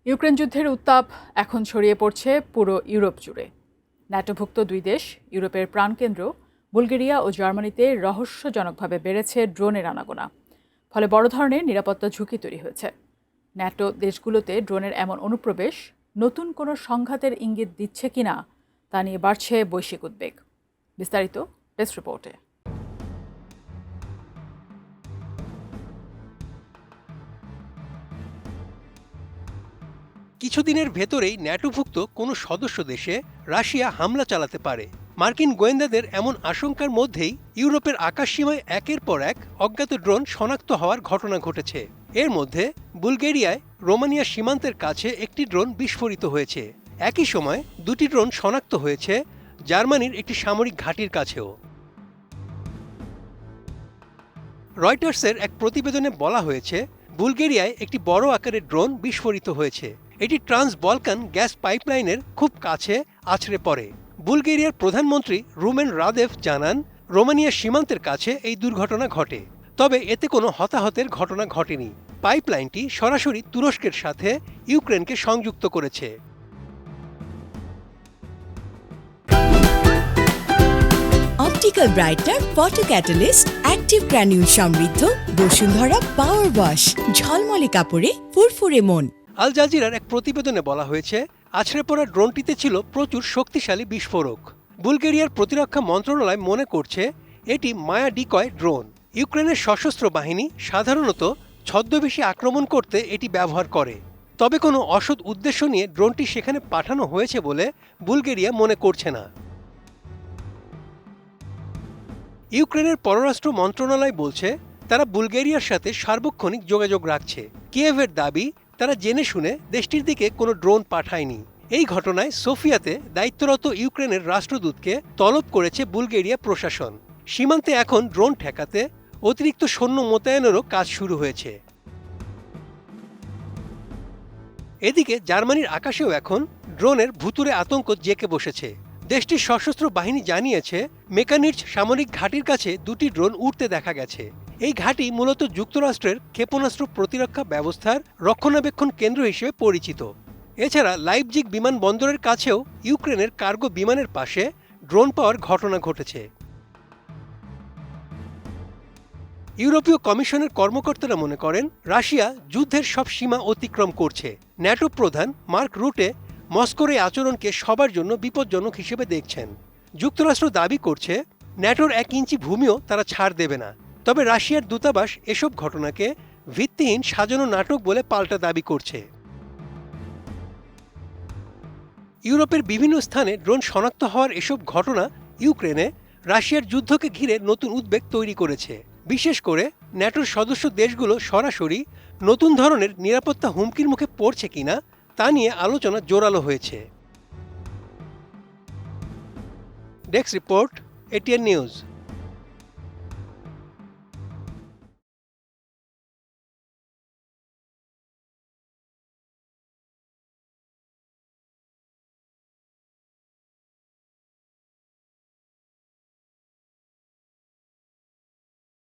Ukraine যুদ্ধের উত্তাপ এখন ছড়িয়ে পড়ছে পুরো ইউরোপ জুড়ে। ন্যাটোভুক্ত দুই দেশ ইউরোপের প্রাণকেন্দ্র বুলগেরিয়া ও জার্মানিতে রহস্যজনকভাবে বেড়েছে ড্রোনের আনাগোনা। ফলে বড় ধরনের নিরাপত্তা ঝুঁকি তৈরি হয়েছে। ন্যাটো দেশগুলোতে ড্রোনের এমন অনুপ্রবেশ নতুন কোনো সংঘাতের ইঙ্গিত দিচ্ছে কিনা তা নিয়ে বাড়ছে বৈশ্বিক উদ্বেগ। বিস্তারিত ডেস্ক রিপোর্টে। কিছুদিনের ভেতরেই ন্যাটোভুক্ত কোনো সদস্য দেশে রাশিয়া হামলা চালাতে পারে। মার্কিন গোয়েন্দাদের এমন আশঙ্কার মধ্যেই ইউরোপের আকাশসীমায় একের পর এক অজ্ঞাত ড্রোন শনাক্ত হওয়ার ঘটনা ঘটেছে। এর মধ্যে বুলগেরিয়ায় রোমানিয়া সীমান্তের কাছে একটি ড্রোন বিস্ফোরিত হয়েছে। একই সময় দুটি ড্রোন শনাক্ত হয়েছে জার্মানির একটি সামরিক ঘাঁটির কাছেও। রয়টার্সের এক প্রতিবেদনে বলা হয়েছে, বুলগেরিয়ায় একটি বড় আকারের ড্রোন বিস্ফোরিত হয়েছে। এটি ট্রান্স বলকান গ্যাস পাইপলাইনের খুব কাছে আছড়ে পড়ে। বুলগেরিয়ার প্রধানমন্ত্রী রুমেন রাদেভ জানান, রোমানিয়া সীমান্তের কাছে এই দুর্ঘটনা ঘটে। তবে এতে কোনো হতাহতের ঘটনা ঘটেনি। পাইপলাইনটি সরাসরি তুরস্কের সাথে ইউক্রেনকে সংযুক্ত করেছে। Optical brighter photo catalyst active granule সমৃদ্ধ বসুন্ধরা পাওয়ার ওয়াশ, ঝলমলে কাপড়ে ফুরফুরে মন। আল জাজিরার এক প্রতিবেদনে বলা হয়েছে, আছড়ে পড়া ড্রোনটিতে ছিল প্রচুর শক্তিশালী বিস্ফোরক। বুলগেরিয়ার প্রতিরক্ষা মন্ত্রণালয় মনে করছে এটি মায়া ডিকয় ড্রোন। ইউক্রেনের সশস্ত্র বাহিনী সাধারণত ছদ্মবেশী আক্রমণ করতে এটি ব্যবহার করে। তবে কোনো অসৎ উদ্দেশ্য নিয়ে ড্রোনটি সেখানে পাঠানো হয়েছে বলে বুলগেরিয়া মনে করছে না। ইউক্রেনের পররাষ্ট্র মন্ত্রণালয় বলছে, তারা বুলগেরিয়ার সাথে সার্বক্ষণিক যোগাযোগ রাখছে। কিয়েভের দাবি, তারা জেনে শুনে দেশটির দিকে কোনো ড্রোন পাঠায়নি। এই ঘটনায় সোফিয়াতে দায়িত্বরত ইউক্রেনের রাষ্ট্রদূতকে তলব করেছে বুলগেরিয়া প্রশাসন। সীমান্তে এখন ড্রোন ঠেকাতে অতিরিক্ত সৈন্য মোতায়েনেরও কাজ শুরু হয়েছে। এদিকে জার্মানির আকাশেও এখন ড্রোনের ভুতুড়ে আতঙ্ক জেঁকে বসেছে। দেশটির সশস্ত্র বাহিনী জানিয়েছে, মেকানির্চ সামরিক ঘাঁটির কাছে দুটি ড্রোন উড়তে দেখা গেছে। এই ঘাঁটি মূলত যুক্তরাষ্ট্রের ক্ষেপণাস্ত্র প্রতিরক্ষা ব্যবস্থার রক্ষণাবেক্ষণ কেন্দ্র হিসেবে পরিচিত। এছাড়া লাইপজিগ বিমানবন্দরের কাছেও ইউক্রেনের কার্গো বিমানের পাশে ড্রোন পাওয়ার ঘটনা ঘটেছে। ইউরোপীয় কমিশনের কর্মকর্তারা মনে করেন, রাশিয়া যুদ্ধের সব সীমা অতিক্রম করছে। ন্যাটো প্রধান মার্ক রুটে মস্কোর এই আচরণকে সবার জন্য বিপজ্জনক হিসেবে দেখছেন। যুক্তরাষ্ট্র দাবি করছে, ন্যাটোর 1 ইঞ্চি ভূমিও তারা ছাড় দেবে না। তবে রাশিয়ার দূতাবাস এসব ঘটনাকে ভিত্তিহীন সাজানো নাটক বলে পাল্টা দাবি করছে। ইউরোপের বিভিন্ন স্থানে ড্রোন শনাক্ত হওয়ার এসব ঘটনা ইউক্রেনে রাশিয়ার যুদ্ধকে ঘিরে নতুন উদ্বেগ তৈরি করেছে। বিশেষ করে ন্যাটোর সদস্য দেশগুলো সরাসরি নতুন ধরনের নিরাপত্তা হুমকির মুখে পড়ছে কিনা তা নিয়ে আলোচনা জোরালো হয়েছে। Desk report, ATN news.